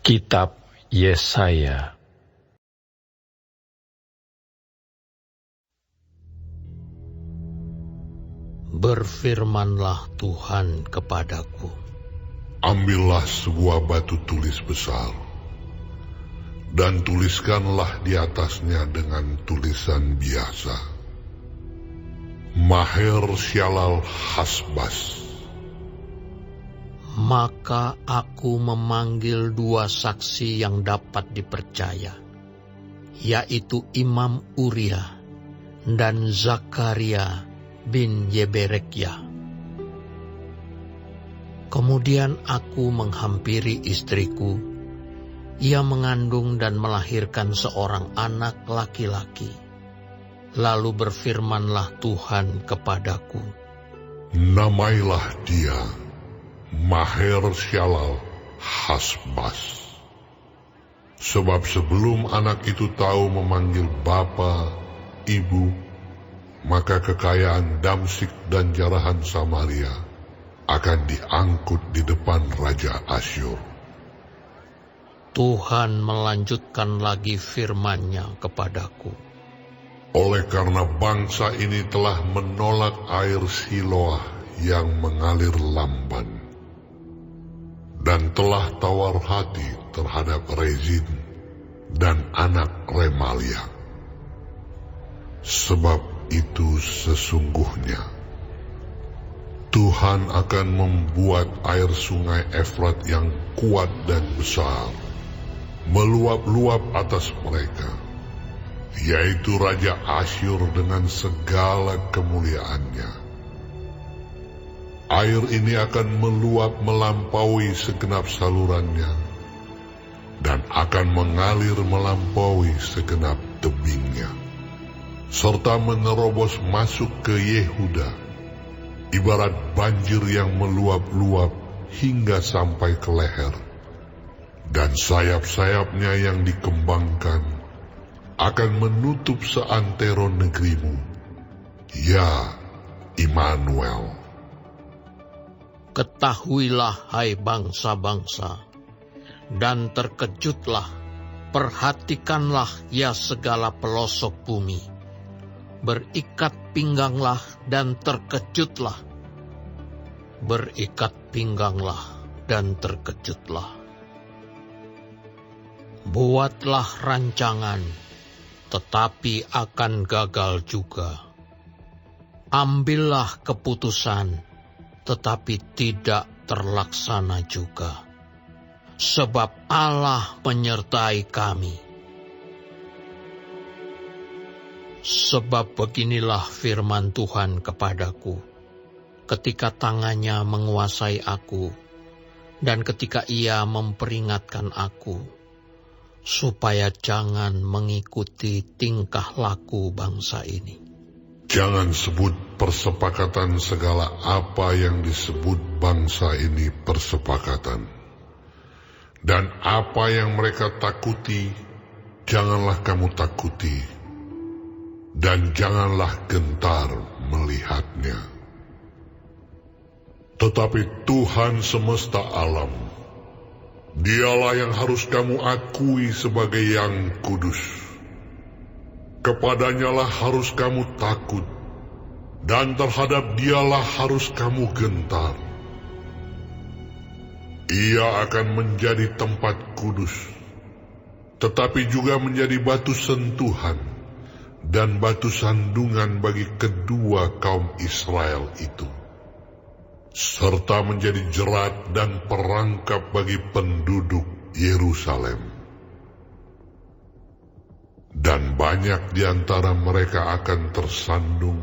Kitab Yesaya. Berfirmanlah Tuhan kepadaku, ambillah sebuah batu tulis besar, dan tuliskanlah di atasnya dengan tulisan biasa, Maher Shalal Hasbaz. Maka aku memanggil dua saksi yang dapat dipercaya, yaitu Imam Uriah dan Zakaria bin Yeberekyah. Kemudian aku menghampiri istriku. Ia mengandung dan melahirkan seorang anak laki-laki. Lalu berfirmanlah Tuhan kepadaku, namailah dia Maher Shalal Hasbaz. Sebab sebelum anak itu tahu memanggil bapa, ibu, maka kekayaan Damsyik dan jarahan Samaria akan diangkut di depan Raja Asyur. Tuhan melanjutkan lagi firman-Nya kepadaku, oleh karena bangsa ini telah menolak air Siloah yang mengalir lamban, dan telah tawar hati terhadap Rezin dan anak Remalia. Sebab itu sesungguhnya Tuhan akan membuat air sungai Efrat yang kuat dan besar meluap-luap atas mereka, yaitu Raja Asyur dengan segala kemuliaannya. Air ini akan meluap melampaui segenap salurannya, dan akan mengalir melampaui segenap tebingnya, serta menerobos masuk ke Yehuda, ibarat banjir yang meluap-luap hingga sampai ke leher, dan sayap-sayapnya yang dikembangkan akan menutup seantero negerimu, ya Immanuel. Ketahuilah, hai bangsa-bangsa, dan terkejutlah, perhatikanlah, ya segala pelosok bumi. Berikat pingganglah dan terkejutlah. Berikat pingganglah dan terkejutlah. Buatlah rancangan, tetapi akan gagal juga. Ambillah keputusan, tetapi tidak terlaksana juga. Sebab Allah menyertai kami. Sebab beginilah firman Tuhan kepadaku, ketika tangannya menguasai aku, dan ketika ia memperingatkan aku, supaya jangan mengikuti tingkah laku bangsa ini. Jangan sebut persepakatan segala apa yang disebut bangsa ini persepakatan. Dan apa yang mereka takuti, janganlah kamu takuti. Dan janganlah gentar melihatnya. Tetapi Tuhan semesta alam, Dialah yang harus kamu akui sebagai yang kudus. Kepadanyalah harus kamu takut, dan terhadap Dialah harus kamu gentar. Ia akan menjadi tempat kudus, tetapi juga menjadi batu sentuhan dan batu sandungan bagi kedua kaum Israel itu, serta menjadi jerat dan perangkap bagi penduduk Yerusalem. Dan banyak di antara mereka akan tersandung,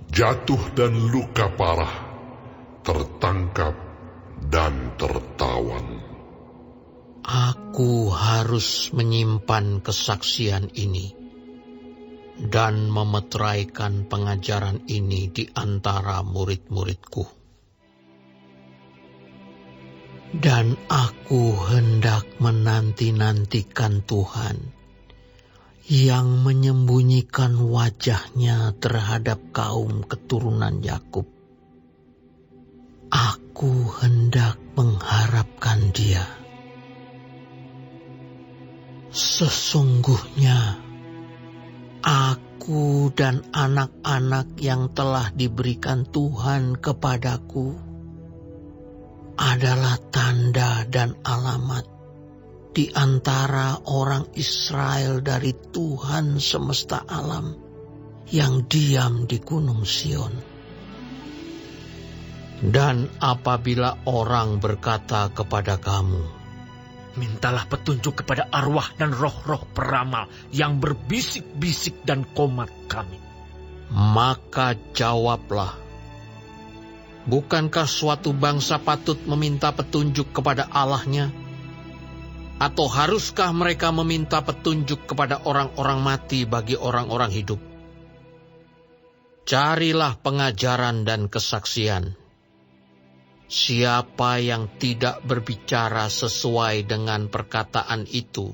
jatuh dan luka parah, tertangkap dan tertawan. Aku harus menyimpan kesaksian ini dan memeteraikan pengajaran ini di antara murid-muridku. Dan aku hendak menanti-nantikan Tuhan yang menyembunyikan wajah-Nya terhadap kaum keturunan Yakub. Aku hendak mengharapkan Dia. Sesungguhnya aku dan anak-anak yang telah diberikan Tuhan kepadaku adalah tanda dan alamat di antara orang Israel dari Tuhan semesta alam yang diam di Gunung Sion. Dan apabila orang berkata kepada kamu, mintalah petunjuk kepada arwah dan roh-roh peramal yang berbisik-bisik dan komat kami, maka jawablah, bukankah suatu bangsa patut meminta petunjuk kepada Allahnya? Atau haruskah mereka meminta petunjuk kepada orang-orang mati bagi orang-orang hidup? Carilah pengajaran dan kesaksian. Siapa yang tidak berbicara sesuai dengan perkataan itu,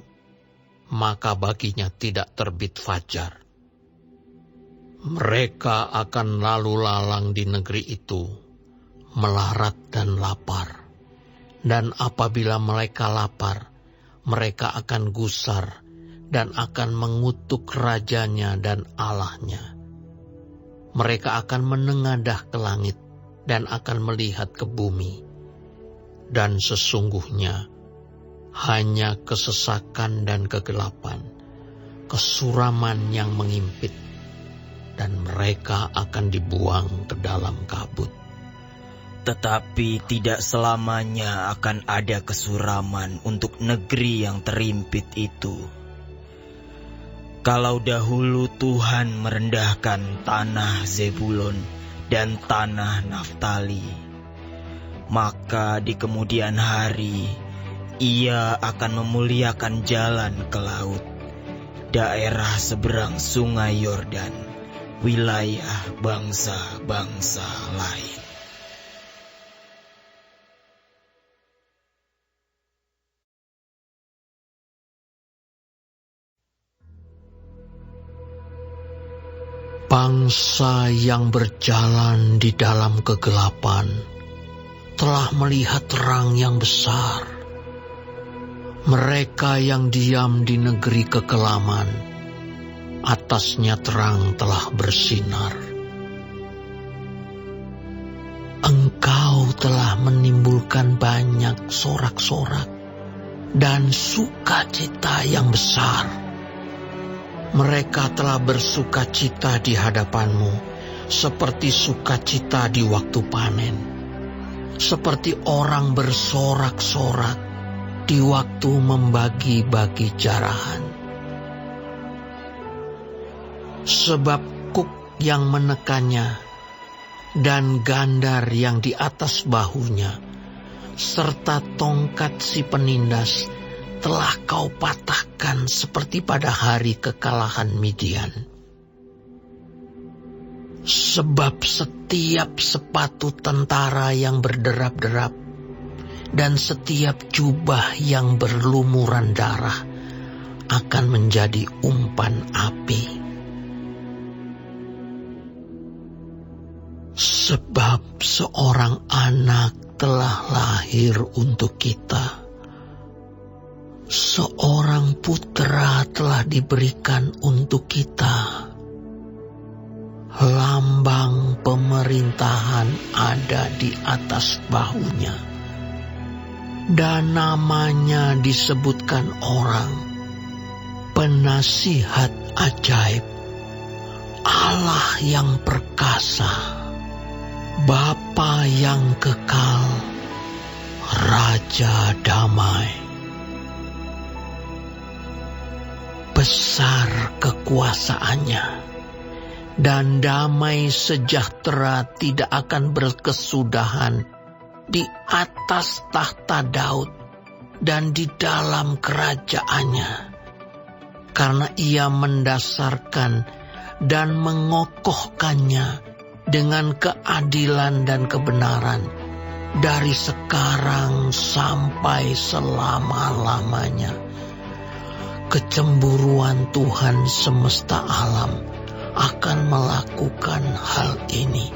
maka baginya tidak terbit fajar. Mereka akan lalu lalang di negeri itu, melarat dan lapar. Dan apabila mereka lapar, mereka akan gusar dan akan mengutuk rajanya dan Allahnya. Mereka akan menengadah ke langit dan akan melihat ke bumi. Dan sesungguhnya hanya kesesakan dan kegelapan, kesuraman yang mengimpit, dan mereka akan dibuang ke dalam kabut. Tetapi tidak selamanya akan ada kesuraman untuk negeri yang terimpit itu. Kalau dahulu Tuhan merendahkan tanah Zebulon dan tanah Naftali, maka di kemudian hari Ia akan memuliakan jalan ke laut, daerah seberang sungai Yordan, wilayah bangsa-bangsa lain. Bangsa yang berjalan di dalam kegelapan telah melihat terang yang besar. Mereka yang diam di negeri kekelaman, atasnya terang telah bersinar. Engkau telah menimbulkan banyak sorak-sorak dan sukacita yang besar. Mereka telah bersukacita di hadapanmu, seperti sukacita di waktu panen, seperti orang bersorak-sorak di waktu membagi-bagi jarahan. Sebab kuk yang menekannya dan gandar yang di atas bahunya, serta tongkat si penindas telah kau patahkan seperti pada hari kekalahan Midian. Sebab setiap sepatu tentara yang berderap-derap dan setiap jubah yang berlumuran darah akan menjadi umpan api. Sebab seorang anak telah lahir untuk kita. Seorang putra telah diberikan untuk kita. Lambang pemerintahan ada di atas bahunya. Dan namanya disebutkan orang, Penasihat Ajaib, Allah yang perkasa, Bapa yang kekal, Raja damai. Besar kekuasaannya, dan damai sejahtera tidak akan berkesudahan di atas tahta Daud dan di dalam kerajaannya, karena Ia mendasarkan dan mengokohkannya dengan keadilan dan kebenaran dari sekarang sampai selama-lamanya. Kecemburuan Tuhan semesta alam akan melakukan hal ini.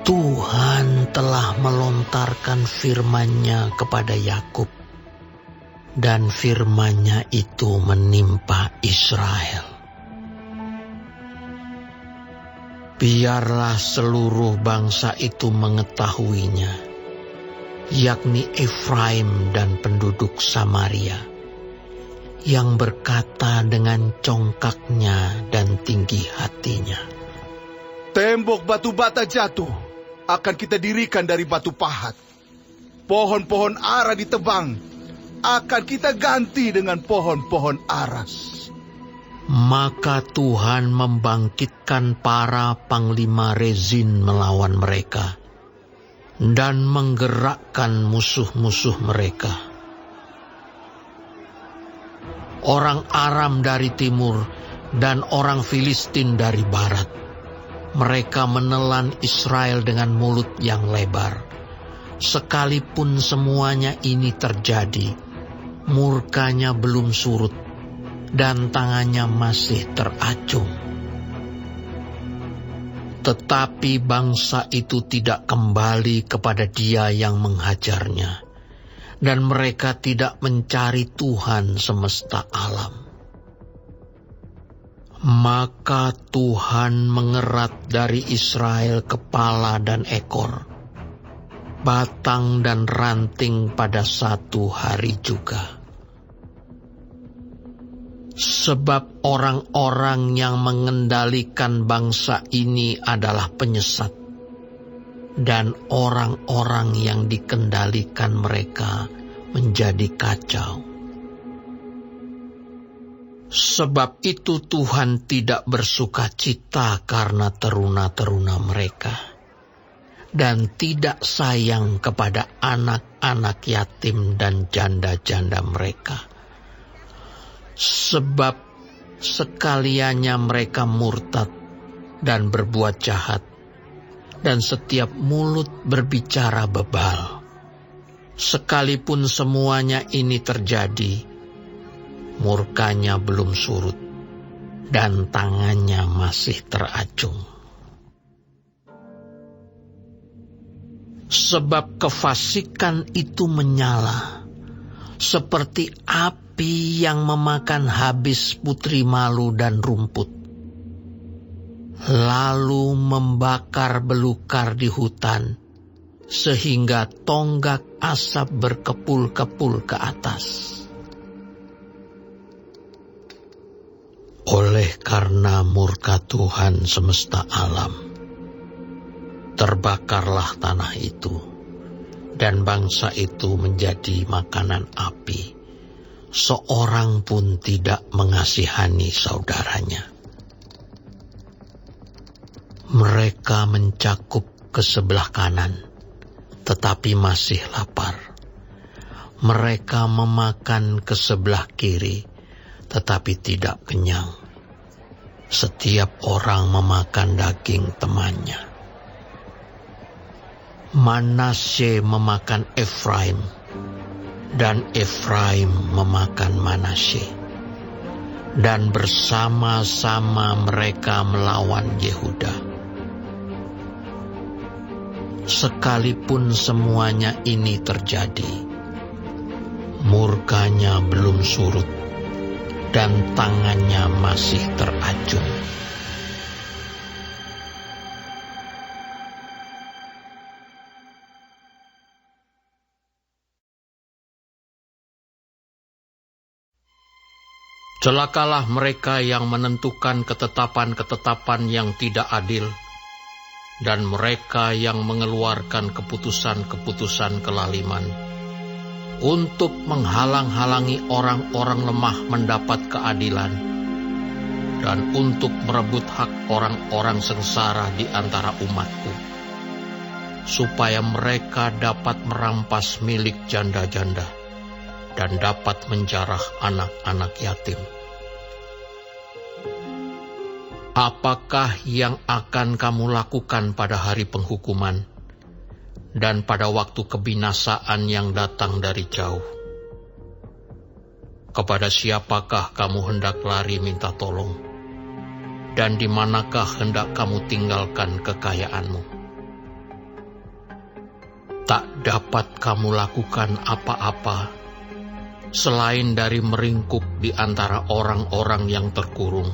Tuhan telah melontarkan firman-Nya kepada Yakub Dan firman-Nya itu menimpa Israel. Biarlah seluruh bangsa itu mengetahuinya, yakni Efraim dan penduduk Samaria, yang berkata dengan congkaknya dan tinggi hatinya, tembok batu bata jatuh, akan kita dirikan dari batu pahat. Pohon-pohon ara ditebang, akan kita ganti dengan pohon-pohon aras. Maka Tuhan membangkitkan para panglima Rezin melawan mereka, dan menggerakkan musuh-musuh mereka. Orang Aram dari timur dan orang Filistin dari barat, mereka menelan Israel dengan mulut yang lebar. Sekalipun semuanya ini terjadi, murkanya belum surut, dan tangannya masih teracung. Tetapi bangsa itu tidak kembali kepada Dia yang menghajarnya, dan mereka tidak mencari Tuhan semesta alam. Maka Tuhan mengerat dari Israel kepala dan ekor, batang dan ranting pada satu hari juga. Sebab orang-orang yang mengendalikan bangsa ini adalah penyesat, dan orang-orang yang dikendalikan mereka menjadi kacau. Sebab itu Tuhan tidak bersuka cita karena teruna-teruna mereka, dan tidak sayang kepada anak-anak yatim dan janda-janda mereka. Sebab sekaliannya mereka murtad dan berbuat jahat, dan setiap mulut berbicara bebal. Sekalipun semuanya ini terjadi, murkanya belum surut, dan tangannya masih teracung. Sebab kefasikan itu menyala, seperti api yang memakan habis putri malu dan rumput, lalu membakar belukar di hutan, sehingga tonggak asap berkepul-kepul ke atas. Oleh karena murka Tuhan semesta alam, terbakarlah tanah itu, dan bangsa itu menjadi makanan api. Seorang pun tidak mengasihani saudaranya. Mereka mencakup ke sebelah kanan, tetapi masih lapar. Mereka memakan ke sebelah kiri, tetapi tidak kenyang. Setiap orang memakan daging temannya. Manasye memakan Efraim, dan Efraim memakan Manasye, dan bersama-sama mereka melawan Yehuda. Sekalipun semuanya ini terjadi, murkanya belum surut, dan tangannya masih teracung. Celakalah mereka yang menentukan ketetapan-ketetapan yang tidak adil, dan mereka yang mengeluarkan keputusan-keputusan kelaliman, untuk menghalang-halangi orang-orang lemah mendapat keadilan, dan untuk merebut hak orang-orang sengsara di antara umatku, supaya mereka dapat merampas milik janda-janda, dan dapat menjarah anak-anak yatim. Apakah yang akan kamu lakukan pada hari penghukuman dan pada waktu kebinasaan yang datang dari jauh? Kepada siapakah kamu hendak lari minta tolong? Dan di manakah hendak kamu tinggalkan kekayaanmu? Tak dapat kamu lakukan apa-apa selain dari meringkuk di antara orang-orang yang terkurung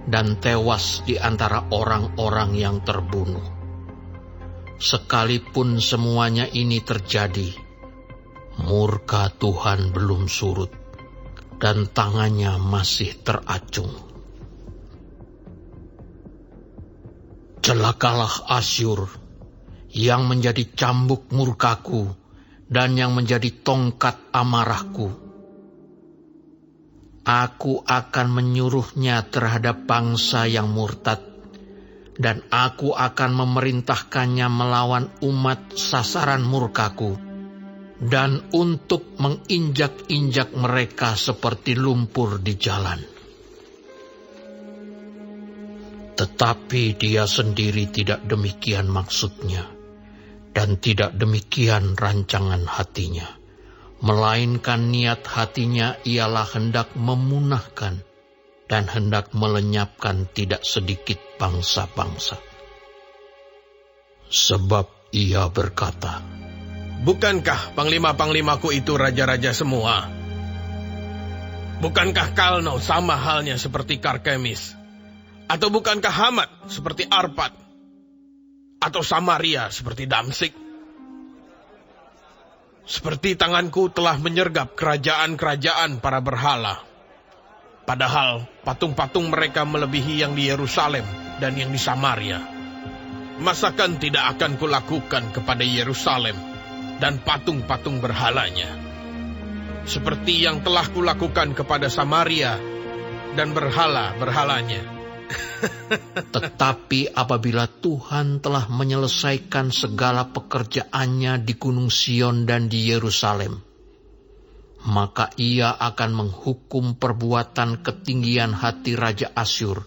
dan tewas di antara orang-orang yang terbunuh. Sekalipun semuanya ini terjadi, murka Tuhan belum surut dan tangannya masih teracung. Celakalah Asyur yang menjadi cambuk murkaku dan yang menjadi tongkat amarahku. Aku akan menyuruhnya terhadap bangsa yang murtad, dan aku akan memerintahkannya melawan umat sasaran murkaku, dan untuk menginjak-injak mereka seperti lumpur di jalan. Tetapi dia sendiri tidak demikian maksudnya, dan tidak demikian rancangan hatinya, melainkan niat hatinya ialah hendak memunahkan dan hendak melenyapkan tidak sedikit bangsa-bangsa. Sebab ia berkata, bukankah panglima-panglimaku itu raja-raja semua? Bukankah Kalno sama halnya seperti Karkemis? Atau bukankah Hamat seperti Arpad? Atau Samaria seperti Damsik? Seperti tanganku telah menyergap kerajaan-kerajaan para berhala. Padahal patung-patung mereka melebihi yang di Yerusalem dan yang di Samaria. Masakan tidak akan kulakukan kepada Yerusalem dan patung-patung berhalanya, seperti yang telah kulakukan kepada Samaria dan berhala-berhalanya. Tetapi apabila Tuhan telah menyelesaikan segala pekerjaannya di Gunung Sion dan di Yerusalem, maka ia akan menghukum perbuatan ketinggian hati Raja Asyur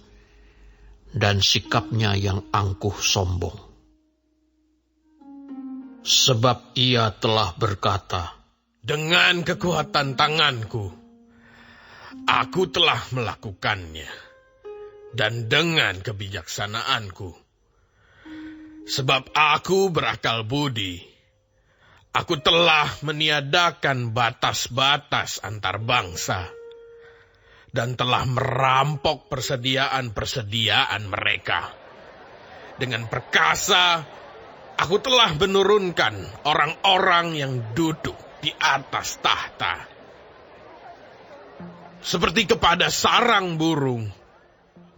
dan sikapnya yang angkuh sombong. Sebab ia telah berkata, dengan kekuatan tanganku, aku telah melakukannya. Dan dengan kebijaksanaanku, sebab aku berakal budi, aku telah meniadakan batas-batas antar bangsa, dan telah merampok persediaan-persediaan mereka. Dengan perkasa, aku telah menurunkan orang-orang yang duduk di atas tahta, seperti kepada sarang burung.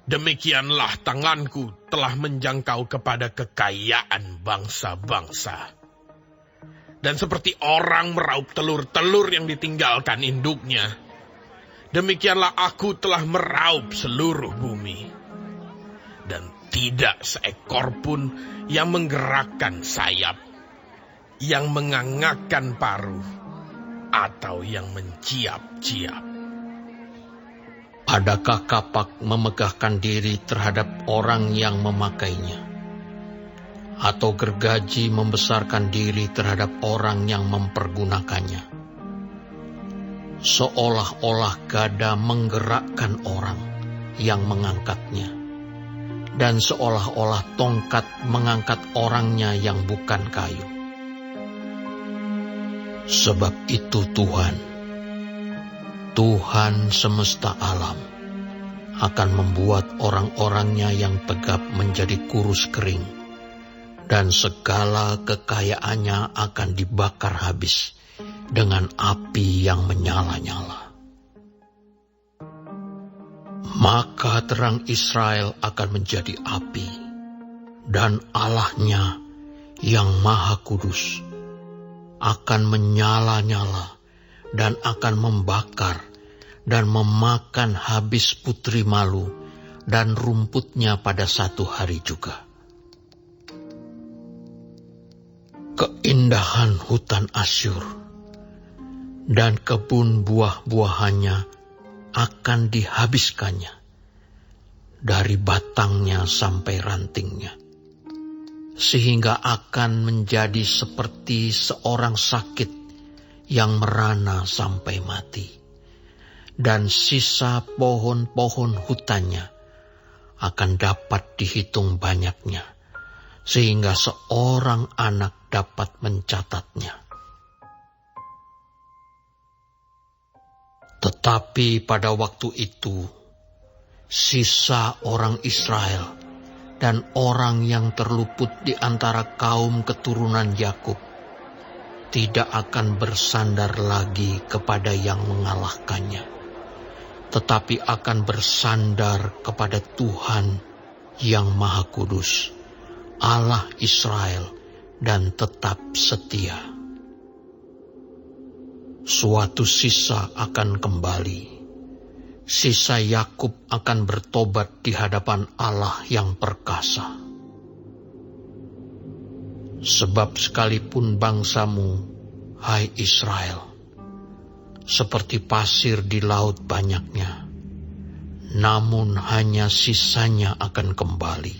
Demikianlah tanganku telah menjangkau kepada kekayaan bangsa-bangsa. Dan seperti orang meraup telur-telur yang ditinggalkan induknya, demikianlah aku telah meraup seluruh bumi. Dan tidak seekor pun yang menggerakkan sayap, yang mengangakkan paruh, atau yang menciap-ciap. Adakah kapak memegahkan diri terhadap orang yang memakainya? Atau gergaji membesarkan diri terhadap orang yang mempergunakannya? Seolah-olah gada menggerakkan orang yang mengangkatnya, dan seolah-olah tongkat mengangkat orangnya yang bukan kayu. Sebab itu Tuhan semesta alam akan membuat orang-orangnya yang tegap menjadi kurus kering, dan segala kekayaannya akan dibakar habis dengan api yang menyala-nyala. Maka terang Israel akan menjadi api, dan Allahnya yang Maha Kudus akan menyala-nyala dan akan membakar dan memakan habis putri malu dan rumputnya pada satu hari juga. Keindahan hutan Asyur dan kebun buah-buahannya akan dihabiskannya, dari batangnya sampai rantingnya, sehingga akan menjadi seperti seorang sakit yang merana sampai mati, dan sisa pohon-pohon hutannya akan dapat dihitung banyaknya, sehingga seorang anak dapat mencatatnya. Tetapi pada waktu itu, sisa orang Israel dan orang yang terluput di antara kaum keturunan Yakub tidak akan bersandar lagi kepada yang mengalahkannya, tetapi akan bersandar kepada Tuhan yang Maha Kudus, Allah Israel, dan tetap setia. Suatu sisa akan kembali. Sisa Yakub akan bertobat di hadapan Allah yang perkasa. Sebab sekalipun bangsamu, hai Israel, seperti pasir di laut banyaknya, namun hanya sisanya akan kembali.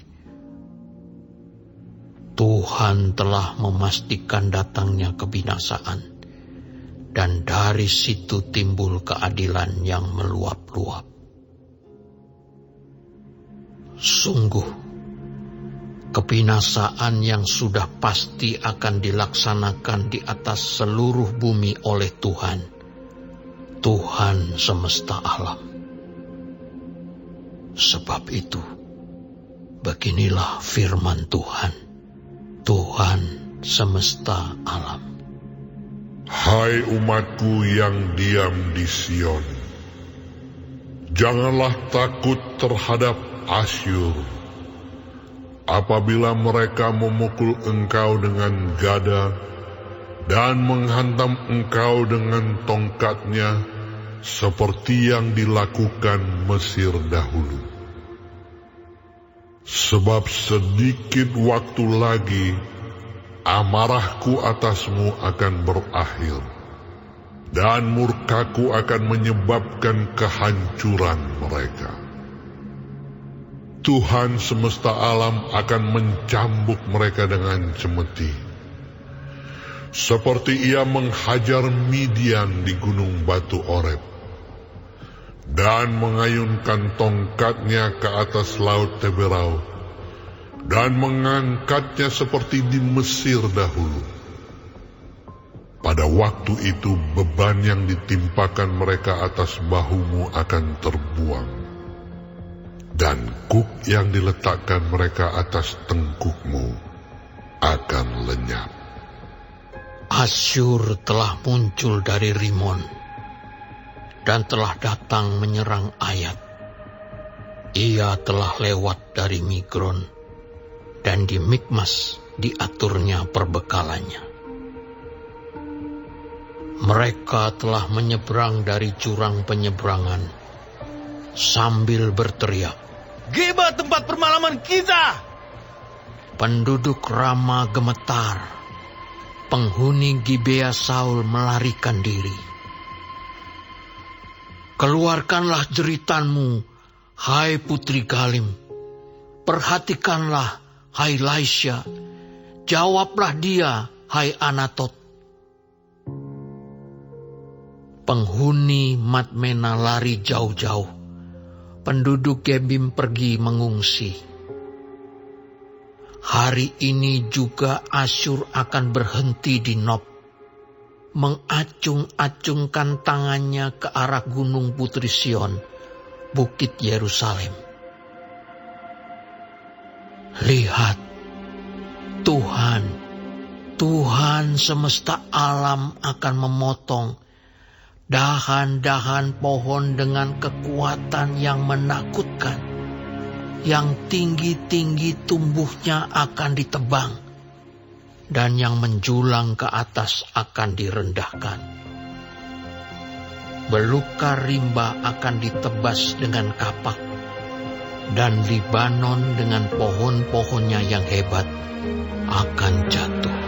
Tuhan telah memastikan datangnya kebinasaan, dan dari situ timbul keadilan yang meluap-luap. Sungguh, kebinasaan yang sudah pasti akan dilaksanakan di atas seluruh bumi oleh Tuhan, Tuhan semesta alam. Sebab itu, beginilah firman Tuhan, Tuhan semesta alam. Hai umatku yang diam di Sion, janganlah takut terhadap Asyur. Apabila mereka memukul engkau dengan gada dan menghantam engkau dengan tongkatnya, seperti yang dilakukan Mesir dahulu. Sebab sedikit waktu lagi amarahku atasmu akan berakhir, dan murkaku akan menyebabkan kehancuran mereka. Tuhan semesta alam akan mencambuk mereka dengan cemeti, seperti ia menghajar Midian di gunung batu Oreb, dan mengayunkan tongkatnya ke atas laut Teberau, dan mengangkatnya seperti di Mesir dahulu. Pada waktu itu beban yang ditimpakan mereka atas bahumu akan terbuang, dan kuk yang diletakkan mereka atas tengkukmu akan lenyap. Asyur telah muncul dari Rimon, dan telah datang menyerang Ayat. Ia telah lewat dari Migron, dan di Mikmas diaturnya perbekalannya. Mereka telah menyeberang dari jurang penyeberangan sambil berteriak, Geba tempat permalaman kita! Penduduk Rama gemetar, penghuni Gibea Saul melarikan diri. Keluarkanlah jeritanmu, hai putri Galim. Perhatikanlah, hai Laisya, jawablah dia, hai Anatot. Penghuni Madmena lari jauh-jauh, penduduk Gebim pergi mengungsi. Hari ini juga Asyur akan berhenti di Nob, mengacung-acungkan tangannya ke arah gunung Putri Sion, bukit Yerusalem. Lihat, Tuhan semesta alam akan memotong dahan-dahan pohon dengan kekuatan yang menakutkan. Yang tinggi-tinggi tumbuhnya akan ditebang, dan yang menjulang ke atas akan direndahkan. Belukar rimba akan ditebas dengan kapak, dan Libanon dengan pohon-pohonnya yang hebat akan jatuh.